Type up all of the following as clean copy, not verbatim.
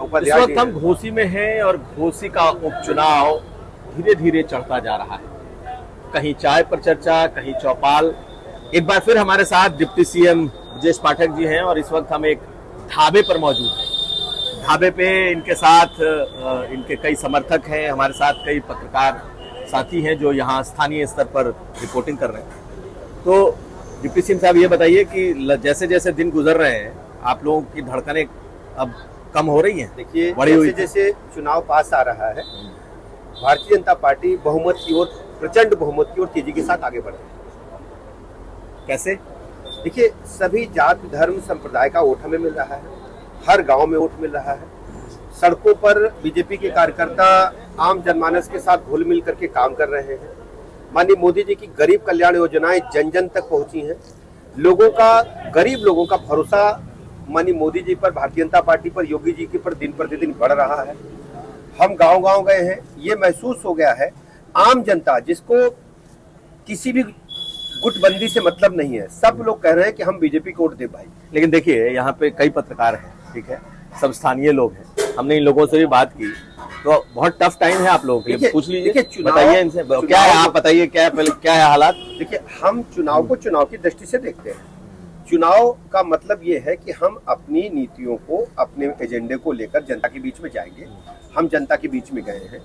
उपाध्याय। इस वक्त हम घोसी में हैं और घोसी का उपचुनाव धीरे धीरे चढ़ता जा रहा है। कहीं चाय पर चर्चा, कहीं चौपाल। एक बार फिर हमारे साथ डिप्टी सीएम ब्रजेश पाठक जी हैं और इस वक्त हम एक ढाबे पर मौजूद हैं। ढाबे पे इनके साथ इनके कई समर्थक हैं, हमारे साथ कई पत्रकार साथी हैं जो यहाँ स्थानीय स्तर पर रिपोर्टिंग कर रहे हैं। तो डिप्टी सीएम साहब, ये बताइए कि जैसे जैसे दिन गुजर रहे हैं आप लोगों की धड़कनें अब कम हो रही हैं? देखिए, जैसे जैसे चुनाव पास आ रहा है, भारतीय जनता पार्टी बहुमत की ओर, प्रचंड बहुमत की ओर तेजी के साथ आगे बढ़ रही है। कैसे? देखिए, सभी जात धर्म संप्रदाय का वोट हमें मिल रहा है, हर गांव में वोट मिल रहा है। सड़कों पर बीजेपी के कार्यकर्ता आम जनमानस के साथ घुल मिल करके काम कर रहे हैं। माननीय मोदी जी की गरीब कल्याण योजनाएं जन जन तक पहुंची हैं। लोगों का, गरीब लोगों का भरोसा माननीय मोदी जी पर, भारतीय जनता पार्टी पर, योगी जी के पर दिन प्रतिदिन बढ़ रहा है। हम गांव-गांव गए हैं, ये महसूस हो गया है आम जनता जिसको किसी भी गुटबंदी से मतलब नहीं है, सब लोग कह रहे हैं कि हम बीजेपी को वोट दे भाई। लेकिन देखिए, यहाँ पे कई पत्रकार हैं, ठीक है, सब स्थानीय लोग हैं, हमने इन लोगों से भी बात की, तो बहुत टफ टाइम है आप लोगों के लिए। पूछ लीजिए, बताइए इनसे, क्या है, आप बताइए क्या है हालात। देखिए, हम चुनाव को चुनाव की दृष्टि से देखते हैं। चुनाव का मतलब ये है कि हम अपनी नीतियों को, अपने एजेंडे को लेकर जनता के बीच में जाएंगे। हम जनता के बीच में गए हैं,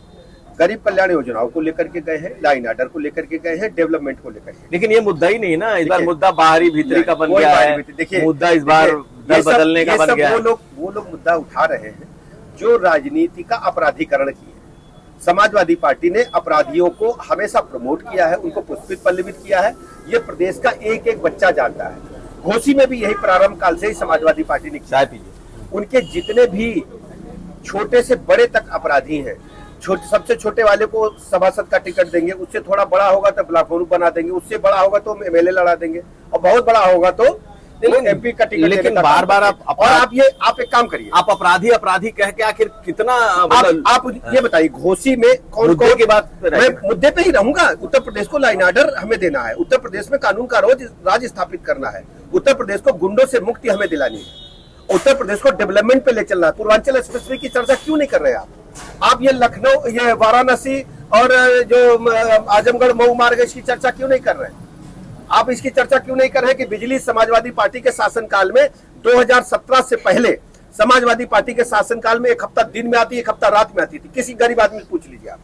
गरीब कल्याण योजनाओं को लेकर के गए हैं, लाइन ऑर्डर को लेकर के गए हैं, डेवलपमेंट को लेकर के। लेकिन ये मुद्दा ही नहीं ना, इस बार मुद्दा बाहरी भीतरी का बन गया है। देखिए, मुद्दा इस बार दल बदलने का बन गया है। वो लोग मुद्दा उठा रहे हैं जो राजनीति का अपराधीकरण किए। समाजवादी पार्टी ने अपराधियों को हमेशा प्रमोट किया है, उनको पुष्पित पल्लवित किया है। ये प्रदेश का एक एक बच्चा जानता है। घोसी में भी यही प्रारंभ काल से ही समाजवादी पार्टी ने किया। उनके जितने भी छोटे से बड़े तक अपराधी हैं, सबसे छोटे वाले को सभासद का टिकट देंगे, उससे थोड़ा बड़ा होगा तो ब्लॉक प्रमुख बना देंगे, उससे बड़ा होगा तो एमएलए लड़ा देंगे, और बहुत बड़ा होगा तो एमपी का टिकट। लेकिन बार बार आप एक काम करिए, आप अपराधी कह के आखिर कितना, आप ये बताइए, घोसी में कौन की बात, मैं मुद्दे पे ही रहूंगा। उत्तर प्रदेश को लाइन ऑर्डर हमें देना है, उत्तर प्रदेश में कानून का राज स्थापित करना है, उत्तर प्रदेश को गुंडों से मुक्ति हमें दिलानी है, उत्तर प्रदेश को डेवलपमेंट पे ले चलना है। पूर्वांचल एक्सप्रेसवे की चर्चा क्यों नहीं कर रहे आप ये लखनऊ, ये वाराणसी और जो आजमगढ़ मऊ मार्ग, इसकी चर्चा क्यों नहीं कर रहे हैं आप? इसकी चर्चा क्यों नहीं कर रहे हैं कि बिजली समाजवादी पार्टी के शासनकाल में 2017 से पहले समाजवादी पार्टी के शासनकाल में एक हफ्ता दिन में आती, एक हफ्ता रात में आती थी। किसी गरीब आदमी से पूछ लीजिए आप।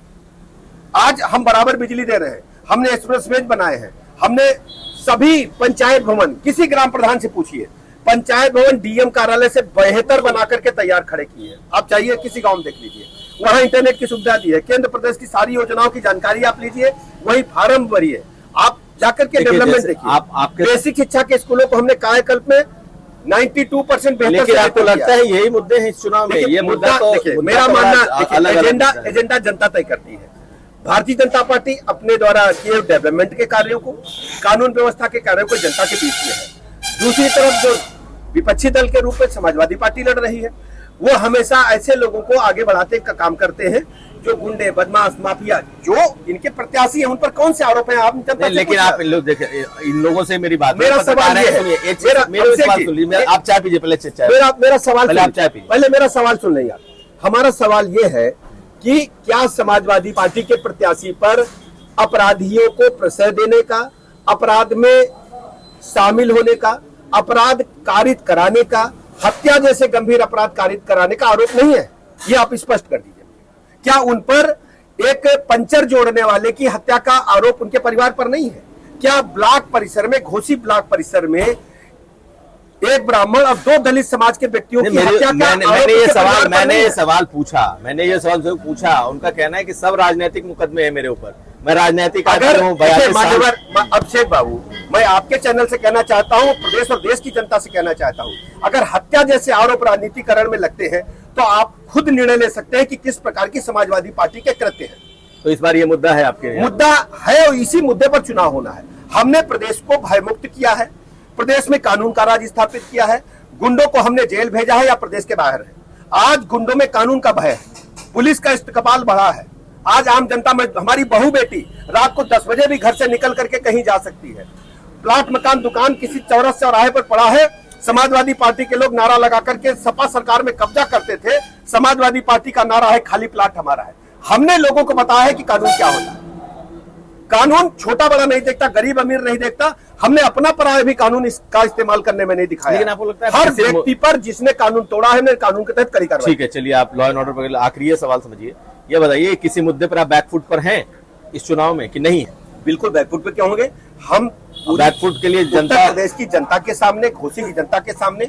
आज हम बराबर बिजली दे रहे हैं, हमने एक्सप्रेसवे बनाए हैं, हमने सभी पंचायत भवन, किसी ग्राम प्रधान से पूछिए, पंचायत भवन डीएम कार्यालय से बेहतर बना करके तैयार खड़े किए। आप चाहिए किसी गांव में देख लीजिए, वहां इंटरनेट की सुविधा दी है। केंद्र प्रदेश की सारी योजनाओं की जानकारी आप लीजिए, वही फार्म भरिए, आप जाकर के डेवलपमेंट देखिए। आपके बेसिक शिक्षा के स्कूलों को हमने कायाकल्प में 92% बेहतर। आपको लगता है यही मुद्दे हैं इस चुनाव में? ये मुद्दा तो मेरा मानना, एजेंडा जनता तय करती है। भारतीय जनता पार्टी अपने द्वारा किए डेवलपमेंट के कार्यों को, कानून व्यवस्था के कार्यों को जनता के बीच में है। दूसरी तरफ जो विपक्षी दल के रूप में समाजवादी पार्टी लड़ रही है, वो हमेशा ऐसे लोगों को आगे बढ़ाते का काम करते हैं जो गुंडे, बदमाश, माफिया, जो इनके प्रत्याशी हैं, उन पर कौन से आरोप हैं आप जनता से? लेकिन आप लोग देखिए, इन लोगों से मेरी बात, मेरा सवाल ये है, आप चाय पीजिए पहले, मेरा सवाल, पहले मेरा सवाल सुन लीजिए आप। हमारा सवाल ये है कि क्या समाजवादी पार्टी के प्रत्याशी पर अपराधियों को प्रश्रय देने का, अपराध में शामिल होने का, अपराध कारित कराने का, हत्या जैसे गंभीर अपराध कारित कराने का आरोप नहीं है? ये आप स्पष्ट कर दीजिए। क्या उन पर एक पंचर जोड़ने वाले की हत्या का आरोप उनके परिवार पर नहीं है? क्या ब्लॉक परिसर में, घोसी ब्लॉक परिसर में एक ब्राह्मण और 2 दलित समाज के व्यक्तियों की हत्या का मैंने ये सवाल पूछा, उनका कहना है कि सब राजनीतिक मुकदमे हैं मेरे ऊपर, मैं राजनीतिक अभिषेक बाबू, मैं आपके चैनल से कहना चाहता हूं, प्रदेश और देश की जनता से कहना चाहता हूं, अगर हत्या जैसे आरोप राजनीतिकरण में लगते हैं तो आप खुद निर्णय ले सकते हैं कि किस प्रकार की समाजवादी पार्टी के कृत्य हैं। तो इस बार ये मुद्दा है, आपके मुद्दा है और इसी मुद्दे पर चुनाव होना है। हमने प्रदेश को भयमुक्त किया है, प्रदेश में कानून का राज स्थापित किया है, गुंडों को हमने जेल भेजा है या प्रदेश के बाहर है। आज गुंडों में कानून का भय है, पुलिस का इस्तेमाल बढ़ा है। आज आम जनता में हमारी बहू बेटी रात को 10 बजे भी घर से निकल करके कहीं जा सकती है। प्लाट, मकान, दुकान किसी चौरस चौराहे पर पड़ा है, समाजवादी पार्टी के लोग नारा लगा करके सपा सरकार में कब्जा करते थे। समाजवादी पार्टी का नारा है खाली प्लाट हमारा है। हमने लोगों को बताया है कि कानून क्या होता है। कानून छोटा बड़ा नहीं देखता, गरीब अमीर नहीं देखता। हमने अपना पराया भी कानून इसका इस्तेमाल करने में नहीं दिखाया। लेकिन आपको लगता है हर व्यक्ति पर जिसने कानून तोड़ा है, कानून के तहत कड़ी कार्रवाई। ठीक है, चलिए आप लॉ एंड ऑर्डर पर आखिरी सवाल समझिए, ये बताइए किसी मुद्दे पर आप बैकफुट पर हैं इस चुनाव में कि नहीं है? बिल्कुल बैकफुट पे क्यों होंगे हम। बैकफुट के लिए उत्तर जनता, प्रदेश की जनता के सामने, घोसी की जनता के सामने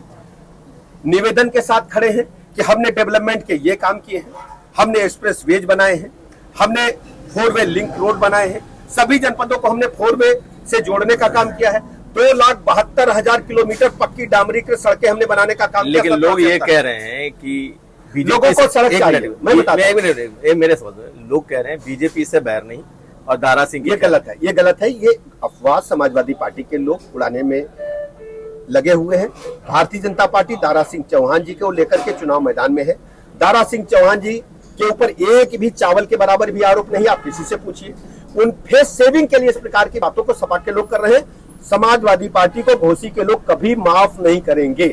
निवेदन के साथ खड़े हैं कि हमने डेवलपमेंट के ये काम किए हैं, हमने एक्सप्रेस वेज बनाए हैं, हमने 4 वे लिंक रोड बनाए हैं, सभी जनपदों को हमने 4 वे से जोड़ने का काम किया है, 2,72,000 किलोमीटर पक्की डामरीकृत सड़कें हमने बनाने का काम किया। लेकिन लोग ये कह रहे हैं कि लोगों को सड़क चाहिए। मैं बताता हूं, मेरे समझ लोग कह रहे हैं बीजेपी से बैर नहीं और दारा सिंह ये गलत है, ये गलत है। ये अफवाह समाजवादी पार्टी के लोग उड़ाने में लगे हुए हैं। भारतीय जनता पार्टी दारा सिंह चौहान जी को लेकर के चुनाव मैदान में है। दारा सिंह चौहान जी के ऊपर एक भी चावल के बराबर भी आरोप नहीं, आप किसी से पूछिए। उन फेस सेविंग के लिए इस प्रकार की बातों को सपा के लोग कर रहे हैं। समाजवादी पार्टी को घोसी के लोग कभी माफ नहीं करेंगे।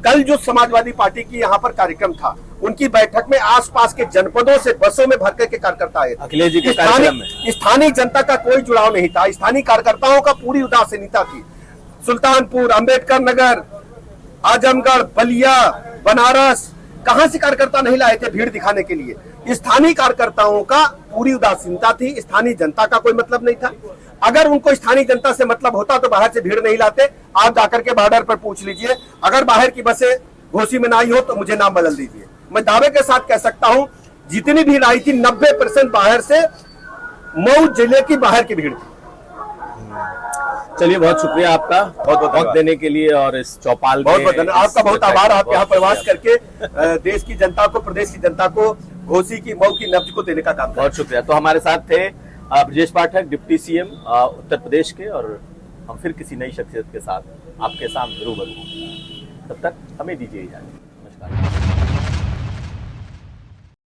कल जो समाजवादी पार्टी की यहाँ पर कार्यक्रम था, उनकी बैठक में आसपास के जनपदों से बसों में भर के कार्यकर्ता आए। अखिलेश जी के कार्यक्रम में स्थानीय जनता का कोई जुड़ाव नहीं था। स्थानीय कार्यकर्ताओं का पूरी उदासीनता थी। सुल्तानपुर, अंबेडकर नगर, आजमगढ़, बलिया, बनारस, कहां से कार्यकर्ता नहीं लाए थे भीड़ दिखाने के लिए। स्थानीय कार्यकर्ताओं का पूरी उदासीनता थी। स्थानीय जनता का कोई मतलब नहीं था। अगर उनको स्थानीय जनता से मतलब होता तो बाहर से भीड़ नहीं लाते। आप जाकर के बॉर्डर पर पूछ लीजिए, अगर बाहर की बसें घोसी में ना आई हो तो मुझे नाम बदल दीजिए। मैं दावे के साथ कह सकता हूं जितनी भीड़ आई थी 90% बाहर से, मऊ जिले की बाहर की भीड़ थी। चलिए बहुत शुक्रिया आपका, बहुत वक्त देने के लिए और इस चौपाल बहुत बहुत धन्यवाद आपका, बहुत आभार। आप यहाँ प्रवास करके देश की जनता को, प्रदेश की जनता को घोसी की, मऊ की नब्ज को देने का काम। बहुत शुक्रिया। तो हमारे साथ थे ब्रजेश पाठक, डिप्टी सीएम उत्तर प्रदेश के, और हम फिर किसी नई शख्सियत के साथ आपके सामने रूबरू होंगे। तब तक हमें दीजिए इजाजत। नमस्कार।